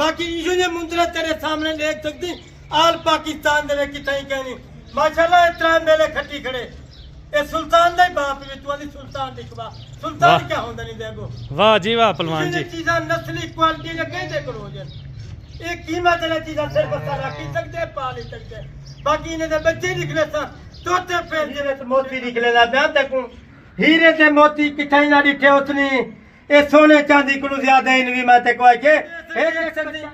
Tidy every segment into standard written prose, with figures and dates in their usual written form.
बाकी ये मुंदरा तेरे सामने देख सकती आल पाकिस्तान दे किथे ही कहनी माशाल्लाह इतना मेले खट्टी खड़े ए सुल्तान दे बाप भी तू आदी सुल्तान दिखवा सुल्तान क्या होंदा नहीं देखो वाह जी वाह पहलवान जी चीज़ां नस्ली क्वालिटी ने कहते करो जन एक कीमत वाली चीज़ां सिर्फ सारा की सकते पाल ही सकते बाकी इन्हें दे बच्चे निकले सा तोते पेन दे विच मोती निकले दा मैं देखूं हीरे ते मोती किथे ना दिखे उतनी ए सोने चांदी को ज्यादा इन भी मैं ते कोई के हे देख सकती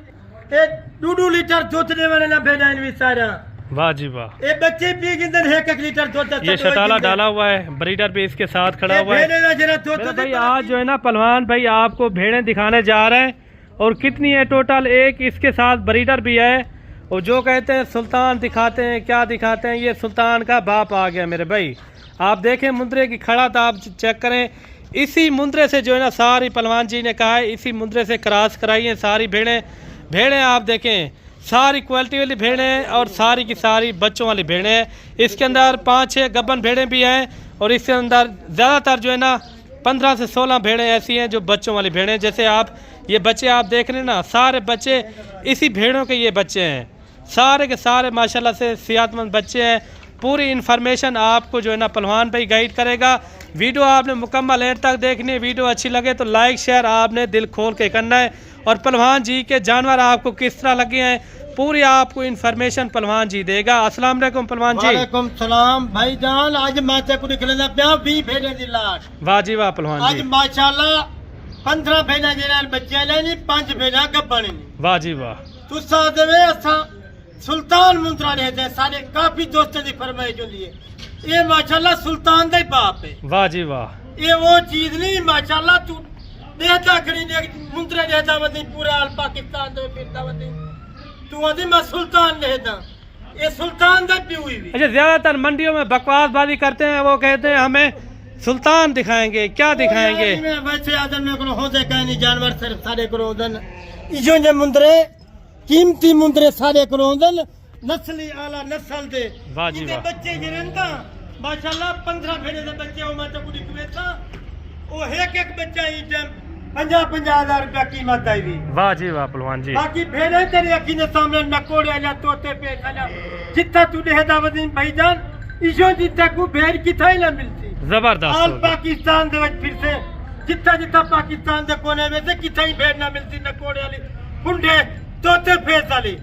ए 2 लीटर दूध दे वाले ना भेजा इन भी सारा वाह जी वाह ये बच्चे पी के अंदर 1 लीटर दूध ये शटाला डाला हुआ है ब्रीडर भी इसके साथ खड़ा हुआ है मेरे भाई आज जो है ना पहलवान भाई आपको भेड़ें दिखाने जा रहे हैं और कितनी है टोटल एक इसके साथ ब्रीडर भी है और जो कहते हैं सुल्तान दिखाते हैं क्या दिखाते हैं ये सुल्तान का बाप आ गया मेरे भाई आप देखें मुंद्रे की खड़ा था आप चेक करें इसी मुंद्रे से जो है ना सारी पहलवान जी ने कहा है इसी मुंद्रे से क्रॉस कराई है सारी भेड़ें आप देखें सारी क्वालिटी वाली भेड़ें और सारी की सारी बच्चों वाली भेड़ें हैं इसके अंदर 5-6 गब्बन भेड़ें भी हैं और इसके अंदर ज़्यादातर जो है ना 15 से 16 भेड़ें ऐसी हैं जो बच्चों वाली भेड़ें हैं जैसे आप ये बच्चे आप देख रहे हैं ना सारे बच्चे इसी भेड़ों के ये बच्चे हैं सारे के सारे माशाल्लाह से सेहतमंद बच्चे हैं पूरी इन्फॉर्मेशन आपको जो है ना पहलवान भाई गाइड करेगा वीडियो आपने मुकम्मल एंड तक देखनी है वीडियो अच्छी लगे तो लाइक शेयर आपने दिल खोल के करना है और पहलवान जी के जानवर आपको किस तरह लगे हैं पूरी आपको इन्फॉर्मेशन पहलवान जी देगा। अस्सलाम वालेकुम पहलवान जी। वालेकुम सलाम भाईजान आज माथे को निकलना पिया 20 भेड़े दी लाश वाह जी वाह पहलवान जी आज माशाल्लाह 15 भेड़ा जेना बच्चे लेनी 5 भेड़ा गब्बन वाह जी वाह तुसा देवे असा सुल्तान मुंद्रा रहते सारे काफी दोस्तों की फरमाइश होती है ये माशाल्लाह सुल्तान दे बाप है वाह जी वाह ये वो चीज नहीं माशाल्लाह तू देता खड़ी ने मुंद्रा रहता वती पूरे आल पाकिस्तान दे फिरता वती तू आदि मैं सुल्तान रहता ये सुल्तान दा प्यू हुई। अच्छा ज्यादातर मंडियों में बकवासबाजी करते हैं वो कहते हैं हमें सुल्तान दिखाएंगे क्या दिखाएंगे वैसे आदम में को होते कहीं जानवर सिर्फ सारे को रोदन इजो जे मुंद्रे कीमती मुंद्रे सारे को रोदन नस्ली आला नस्ल दे वाह जी वाह बच्चे गिरंदा माशाल्लाह 15 भेड़े दे बच्चे ओ मैं तो कुड़ी कवेता ओ एक बच्चा ही टाइम 50,000 रुपया कीमत आई भी वाह जी वाह पहलवान जी बाकी भेड़े तेरी अखी ने सामने नकोड़े आला तोते पे आला जितना तू देहदा वदीन भाईजान इजो जितना को भेड़ किथा ही ना मिलती जबरदस्त आल पाकिस्तान दे फिर से जितना पाकिस्तान दे कोने में से किथा ही भेड़ ना मिलती नकोड़े वाली कुंडे तोते फेस वाली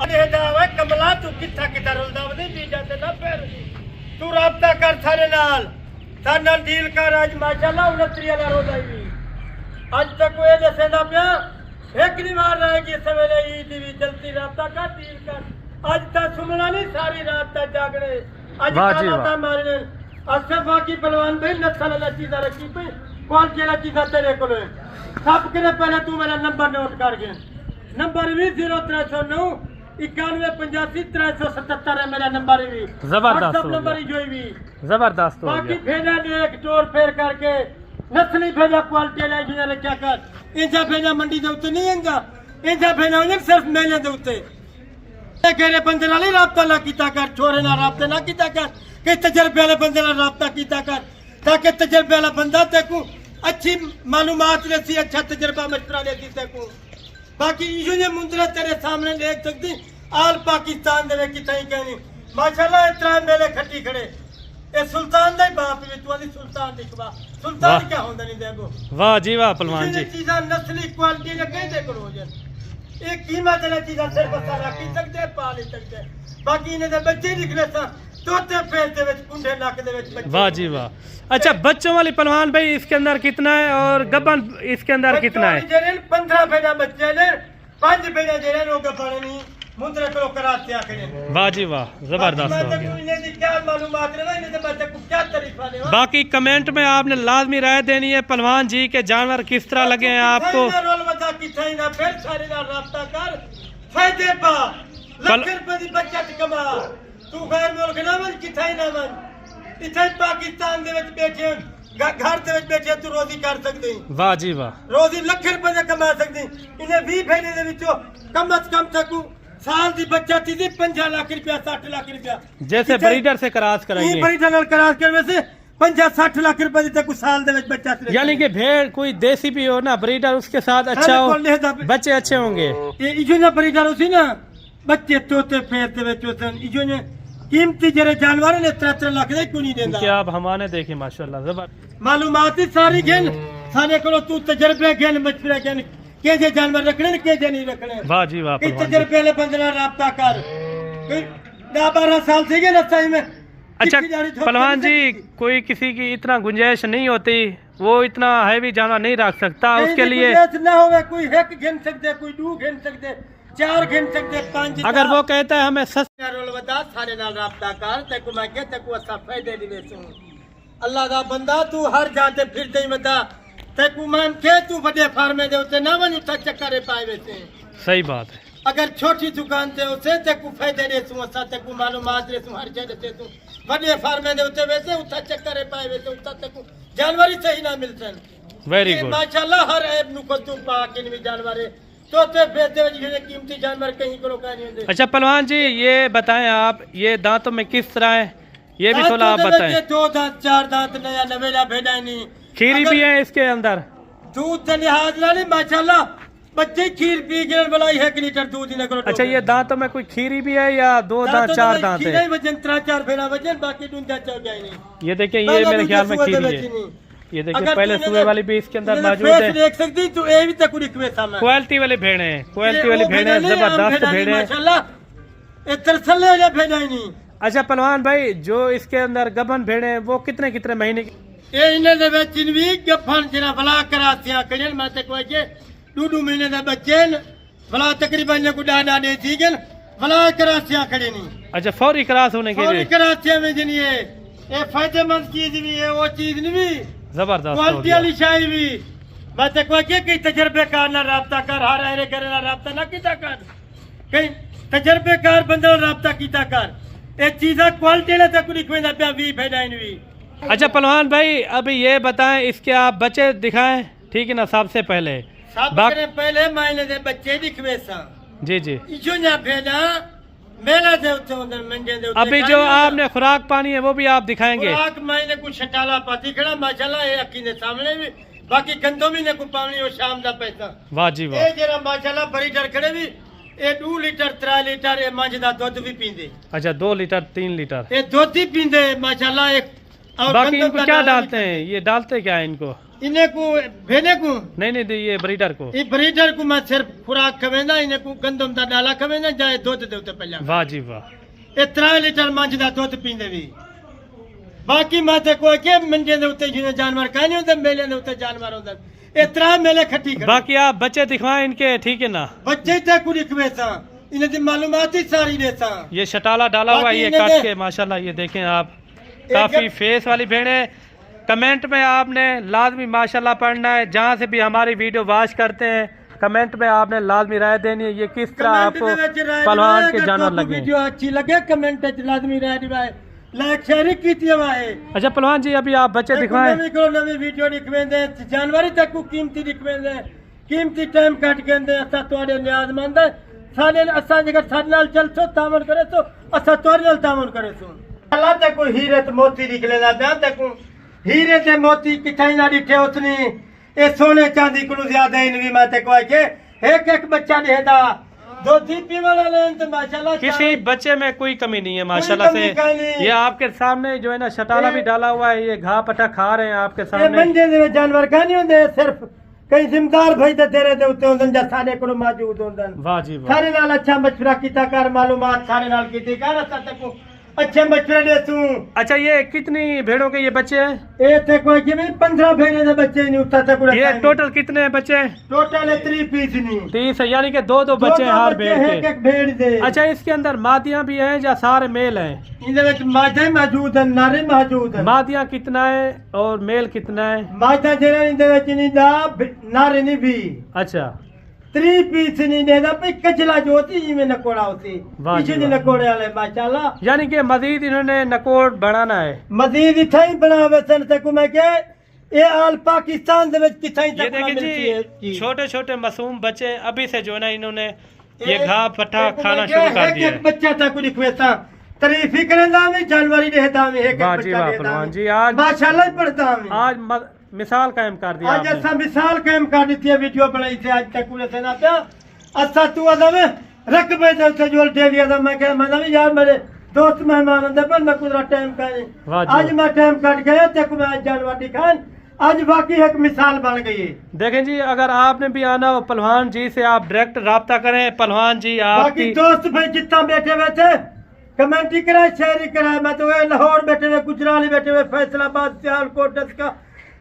अरे दावा कमला तू किथा रुलदा वदीन दी जाते ना फिर तू राब्ता कर थारे नाल डील कर आज माशाल्लाह 29 वाला रोज आई आज तक वो जैसे ना पिया एक नहीं मार रहा है कि सवेरे ईद भी जल्दी राब्ता कर डील कर आज तक सुमना नहीं सारी रात तक जागने आज काला मारने अच्छा बाकी पहलवान भाई नस्ल वाला चीज़ा रखी पे क्वालिटी वाला चीज़ा तेरे को सब के पहले तू मेरा नंबर नोट कर गया नंबर भी 0309 9185 है मेरा नंबर भी जबरदस्त नंबर जो भी जबरदस्त बाकी भेजा ने एक टोर फेर करके नस्ली भेजा क्वालिटी वाला जो क्या कर इंजा भेजा मंडी दे उत्ते नहीं इंजा इंजा भेजा उन्हें सिर्फ मेले दे उत्ते कहरे बंदे नाल राब्ता ना कीता कर छोरे ना राब्ते ना कीता कर कि तजर्बे वाले बंदे नाल राब्ता कीता कर ताकि तजर्बे वाला बंदा तेको अच्छी मालूमात देसी अच्छा तजर्बा मशवरा देती तेको बाकी ये मुंद्रा तेरे सामने देख सकती आल पाकिस्तान दे किथे ही कहनी माशाल्लाह इतना मेले खट्टी खड़े ए सुल्तान दे बाप भी तू आदी सुल्तान दिखवा सुल्तान क्या होंदा नहीं देखो वाह जी वाह पहलवान जी चीज़ां नस्ली क्वालिटी ने कहते करो जन एक कीमत वाली चीज़ां सिर्फ सारा की सकते पाल ही सकते बाकी इन्हें दे बच्चे निकले सा तोते फेस दे विच कुंडे नाक दे विच बच्चे वाह जी वाह। अच्छा बच्चों वाली पहलवान भाई इसके अंदर कितना है और गब्बन इसके अंदर कितना है 15 भेड़ा बच्चे ने 5 भेड़ा जे रो गब्बन नहीं मुंद्रे को कराते आखिर वाह जी वाह जबरदस्त हो गया क्या मालूमात है इन्हें बच्चे को क्या तरीका है बाकी कमेंट में आपने लाजमी राय देनी है पहलवान जी के जानवर किस तरह लगे हैं आपको रोल बता किथे ना फिर सारे नाल राब्ता कर फायदे पा लाख रुपए दी बचत कमा तू गैर मुल्क ना मन किथे ना मन इथे पाकिस्तान दे विच बैठे घर दे विच बैठे तू रोजी कर सकदी वाह जी वाह रोजी लाख रुपए कमा सकदी इन्हें 20 भेड़े दे विचों कम से कम सकू साल दी बचत थी 5 लाख रुपया 60 लाख रुपया जैसे ब्रीडर से क्रॉस कराइए ब्रीडर नाल क्रॉस करवे से 50-60 लाख रुपए दी तक साल दे विच बच्चा सिरे। यानी कि भेड़ कोई देसी भी हो ना ब्रीडर उसके साथ अच्छा हो, बच्चे अच्छे होंगे। ये इजो ना ब्रीडर उसी ना बच्चे तोते फेर दे विच उसन इजो ने कीमती जरे जानवर ने 3 लाख दे क्यों नहीं देंदा। क्या आप हमारे देखे माशाल्लाह जबरदस्त मालूमात ही सारी घेन सारे को तू तजर्बे घेन मशवरे घेन के जे जानवर रखने ने के जे नहीं रखने। वाह जी वाह कि पहलवान जी। तजर्बे ले बंदना राब्ता कर 10-12 साल से ये ना सही में। अच्छा पहलवान जी कोई किसी की इतना गुंजाइश नहीं होती, वो इतना हैवी जानवर नहीं रख सकता, उसके लिए ना होवे कोई एक गिन सकते, कोई 2 गिन सकते, 4 गिन सकते, 5 अगर वो कहता है हमें सस्ता रोल बता सारे नाल राब्ता कर ते को मैं के ते को अच्छा फायदे दी वेचूं। अल्लाह दा बंदा तू हर जाते फिरते ही बता ते को मैं के तू बड़े फार्म दे उते ना वनी ता चक्करे पाए वेचे। सही बात है। अगर छोटी दुकान ते उसे ते को फायदे दे तू अच्छा ते को मालूमात दे तू हर जगह ते तू बड़े फार्म दे उते वेचे उता चक्करे पाए वेचे उता ते को जानवर ही सही ना मिलतन। वेरी गुड माशाल्लाह हर ऐप नु को तू पा के भी जानवर तोते बेते जिसे कीमती जानवर कहीं को का नहीं होंगे। अच्छा पहलवान जी ये बताएं आप ये दांतों में किस तरह है, ये भी थोड़ा आप बताएं। 2 दांत 4 दांत नया नवेला भेड़ा नहीं खीरी भी है इसके अंदर, दूध के लिहाज ना नहीं माशाल्लाह बच्चे खीर पी के बनाई 1 लीटर दूध ही ना करो। अच्छा ये दांतों में कोई खीरी भी है या 2 दांत 4 दांत है? नहीं वजन 3-4 भेड़ा वजन बाकी दूध चल गया नहीं। ये देखिए ये मेरे ख्याल में खीरी है। ये देखिए पहले सुबह वाली भी इसके अंदर मौजूद है। देख सकती तू ये भी तक रिक्वेस्ट है क्वालिटी वाले भेड़े हैं, क्वालिटी वाली भेड़े हैं, जबरदस्त भेड़े हैं माशाल्लाह। ये तरसले वाले भेड़ा ही नहीं। अच्छा पहलवान भाई जो इसके अंदर गबन भेड़े हैं वो कितने महीने की? ये इन्हें दे विच भी गफन जना भला करासियां कजन मैं ते कोई के 2 महीने दा बच्चे न भला तकरीबन ने को डाडा दे थी गन भला करासियां खड़े नहीं। अच्छा फौरी क्रॉस होने के लिए करासियां में जनी ये फायदेमंद चीज भी है, वो चीज नहीं भी जबरदस्त क्वालिटी वाली शाही भी। मैं ते कोई के कई तजर्बेकार ना राब्ता कर हर अरे करे ना राब्ता ना कीता कर कई तजर्बेकार बंदा राब्ता कीता कर ये चीज़ा क्वालिटी ना तक लिखवेंदा पे भी भेडाइन भी। अच्छा पहलवान भाई अभी ये बताएं इसके आप बच्चे दिखाएं ठीक है ना सबसे पहले पहले मायने दे बच्चे दिखवे सा जी जी इजो ना भेड़ा मेला दे उते अंदर मंडे दे उते अभी जो आपने खुराक पानी है वो भी आप दिखाएंगे। खुराक मायने कुछ छटाला पाती खड़ा माशाल्लाह ये अखी ने सामने भी बाकी कंदों भी ने को पानी और शाम दा पैसा। वाह जी वाह। ये जरा माशाल्लाह बड़ी डर खड़े भी ये 2 लीटर 3 लीटर ये मंझ दा दूध भी पींदे। अच्छा 2 लीटर 3 लीटर ये दूध ही पींदे माशाल्लाह। एक और बाकी इनको क्या डालते हैं, ये डालते क्या है इनको? इन्हें को भेने को नहीं ये ब्रीडर को, ये ब्रीडर को मैं सिर्फ खुराक खवेंदा इन्हें को गंदम दा डाला खवेंदा जाए दूध दे उते पहला। वाह जी वाह। ये 3 लीटर मंझ दा दूध पींदे भी बाकी माते कोई के मंडे दे उते जिने जानवर काने होंदे मेले दे उते जानवर होंदे ये 3 मेले खट्टी कर। बाकी आप बच्चे दिखवाएं इनके ठीक है ना? बच्चे ते को दिखवे सा इन्हें दी मालूमात ही सारी दे सा। ये शटाला डाला हुआ ये काट के माशाल्लाह ये देखें आप काफी फेस वाली भेड़े। कमेंट में आपने लाजमी माशाल्लाह पढ़ना है, जहाँ से भी हमारी वीडियो वॉच करते हैं कमेंट में आपने लाजमी राय देनी है ये किस तरह आपको पहलवान के जानवर लगे। वीडियो अच्छी लगे कमेंट लाजमी राय दिवाए लाइक शेयर कीती है। अच्छा पहलवान जी अभी आप बच्चे दिखवाएं। नवी वीडियो दिखवेंदे जानवर तक को कीमती दिखवेंदे कीमती टाइम काट के अंदे असा तोड़े न्याजमंद साले असा जगह सारे नाल चलसो तामन करे तो असा तोड़े नाल तामन करे सो अल्लाह तक को हीरे ते मोती निकलेदा ब्याह तक हीरे ते मोती किथाई ना दिखे उतनी ए सोने चांदी को ज्यादा इन भी मैं ते कोई के एक बच्चा देदा 2 दीपी वाला लेन तो माशाल्लाह किसी बच्चे में कोई कमी नहीं है माशाल्लाह से। ये आपके सामने जो है ना शटाला भी डाला हुआ है, ये घा पटा खा रहे हैं आपके सामने। मंडे दे जानवर का नहीं होंदे सिर्फ कई जिम्मेदार भाई दे तेरे दे उते होंदन जा सारे को मौजूद होंदन। वाह जी वाह। सारे नाल अच्छा मशवरा कीता कर मालूमात सारे नाल कीती कर असा तक अच्छे मशवरे दे तू। अच्छा ये कितनी भेड़ों के ये बच्चे हैं? ए ते कोई के 15 भेड़े दे बच्चे नहीं उठा तक ये टोटल कितने हैं बच्चे? टोटल 3 पीस नहीं 30 है यानी कि 2 बच्चे हैं हर भेड़ के। एक भेड़ दे। अच्छा इसके अंदर मादियां भी हैं या सारे मेल हैं? इनदे विच मादे मौजूद है नारे मौजूद है। मादियां कितना है और मेल कितना है? मादा जेरे इनदे विच नहीं दा नारे नहीं भी। अच्छा 3 पीस नहीं देदा पे कचला जोती में नकोड़ा होती पीछे नहीं नकोड़े वाले माशाल्लाह। यानी कि मजीद इन्होंने नकोड़ बढ़ाना है, मजीद इथे ही बनावे सन तक मैं के ये आल पाकिस्तान दे विच किथाई ये तक देखिए जी छोटे छोटे मासूम बच्चे अभी से जो है ना इन्होंने ये घा पट्टा खाना शुरू कर दिया है। बच्चा तक रिक्वेस्ट तारीफ ही करेंदा में जानवरी देता में एक वाह जी वाह पहलवान जी, आज माशाल्लाह पढ़ता में आज मिसाल कायम कर दिया आज आपने। ऐसा मिसाल कायम कर दी है वीडियो बनाई थी आज तक पूरे से ना पे अच्छा तू आदा में रख पे से जो दे दिया था मैं कह मैं यार मेरे दोस्त मेहमान अंदर पर मैं कुछ टाइम का वाह जी आज मैं टाइम काट गया तक मैं आज जानवर दिखान आज बाकी एक मिसाल बन गई है। देखें जी, अगर आपने भी आना हो पहलवान जी से आप डायरेक्ट राब्ता करें। पहलवान जी बाकी आपकी दोस्त भाई जितना बैठे हुए थे कमेंटी कराए शेयरिंग कराए मैं तो लाहौर बैठे हुए गुजराली बैठे हुए फैसलाबाद सियालकोट का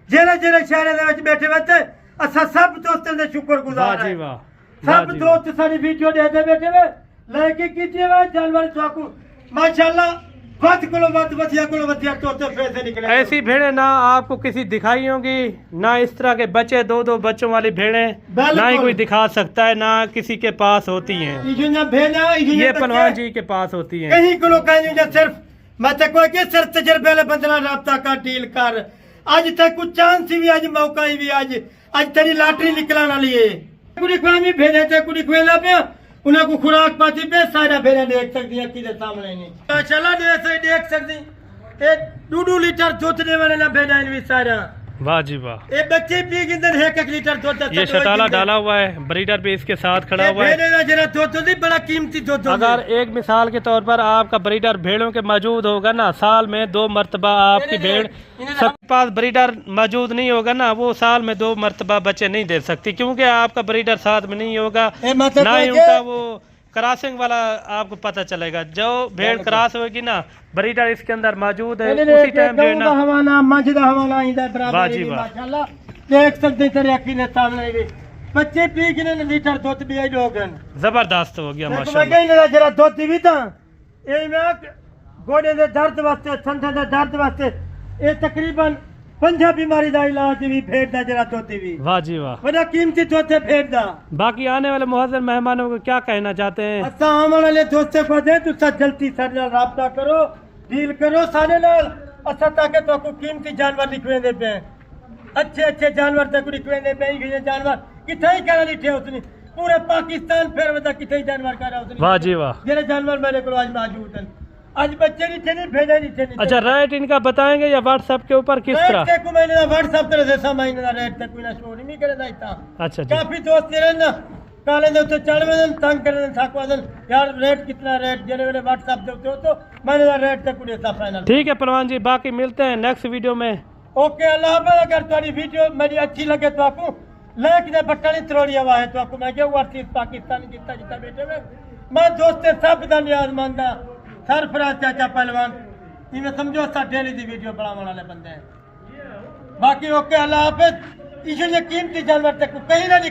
जेरे जेरे शहर बैठे हुए थे असा सब दोस्तों के शुक्र वाह गुजार जी है वाह, सब वाह जी वाह। दोस्त सारी वीडियो देखते बैठे हुए लाइक कीजिए हुए जानवर चाकू माशाल्लाह बद को बदिया तोते पैसे निकले ऐसी भेड़ें ना आपको किसी दिखाई होंगी, ना इस तरह के बच्चे दो बच्चों वाली भेड़ें ना ही कोई दिखा सकता है, ना किसी के पास होती हैं। ये पहलवान जी के पास होती हैं। कहीं को कहीं सिर्फ मैं तो कोई के सिर्फ तजर्बे वाले बंदना राब्ता का डील कर आज तक कुछ चांस भी आज मौका ही भी आज तेरी लॉटरी निकलाने वाली है। कुड़ी खुआमी भेजे थे कुड़ी खुएला पे उन्हें को खुराक पाती पे सारा भेजा देख सकती है किधर सामने नहीं चला देख सकती 2 लीटर दूध देने वाले ना भेजा इनमें सारा वाह जी वाह। एक बच्चे पी के अंदर 1 लीटर दूध ये शटाला डाला हुआ है, ब्रीडर भी इसके साथ खड़ा हुआ है। जरा दूध नहीं बड़ा कीमती दूध अगर एक मिसाल के तौर पर आपका ब्रीडर भेड़ों के मौजूद होगा ना, साल में 2 मरतबा आपकी भेड़ सबके पास ब्रीडर मौजूद नहीं होगा ना, वो साल में 2 मरतबा बच्चे नहीं दे सकती, क्योंकि आपका ब्रीडर साथ में नहीं होगा, ना ही उनका वो क्रॉसिंग वाला आपको पता चलेगा। जो भेड़ क्रॉस होगी ना, ब्रीडर इसके अंदर मौजूद है, उसी टाइम जो है ना हवाना मजदा हवाना इंदा बराबर वाह जी वाह। माशाल्लाह देख सकते तेरे अखी ने सामने भी बच्चे पी के ने लीटर दूध भी आई लोग जबरदस्त हो गया मैं माशाल्लाह। कहीं ना जरा दूध भी था ए मैं गोडे दे दर्द वास्ते संधा दे दर्द वास्ते ए तकरीबन 50 बीमारी दा इलाज भी भेड़ दा जरा दूध भी वाह जी वाह। बड़ा कीमती दूध है भेड़ दा। बाकी आने वाले मुहज्जर मेहमानों को क्या कहना चाहते हैं? अच्छा आने वाले दोस्तों को दे तू सब जल्दी सर नाल राब्ता करो डील करो सारे नाल अच्छा ताकि तो को कीमती जानवर निकले दे पे अच्छे जानवर तक निकले दे पे ये जानवर किथे ही करा लिखे उतनी पूरे पाकिस्तान फिर बता किथे ही जानवर करा उतनी वाह जी वाह। जेरे जानवर मेरे को आज मौजूद हैं आज बच्चे नहीं भेजा नहीं। अच्छा रेट इनका बताएंगे या व्हाट्सएप के ऊपर किस तरह? रेट को मैंने व्हाट्सएप तरह से महीने का रेट तक कोई ना स्टोरी नहीं करे ना इतना अच्छा जी। काफी दोस्त तेरे ना काले दे तो चढ़वे दिन तंग करे दिन थाकवा दिन यार रेट कितना रेट जेने मेरे व्हाट्सएप दे तो मैंने ना रेट तक कोई ऐसा फाइनल। ठीक है पहलवान जी, बाकी मिलते हैं नेक्स्ट वीडियो में। ओके अल्लाह हाफ़िज़। अगर तुम्हारी वीडियो मेरी अच्छी लगे तो आपको लाइक दे बटन त्रोड़ी हुआ है तो आपको मैं क्या वर्षित पाकिस्तान जितना बैठे हुए मैं दोस्त सब का नियाजमंदा सरफराज चाचा पहलवान इन्हें समझो सा डेली दी वीडियो बनाने वाले बंदे हैं। बाकी ओके अल्लाह हाफ़िज़। इसे कीमती जानवर तक कहीं ना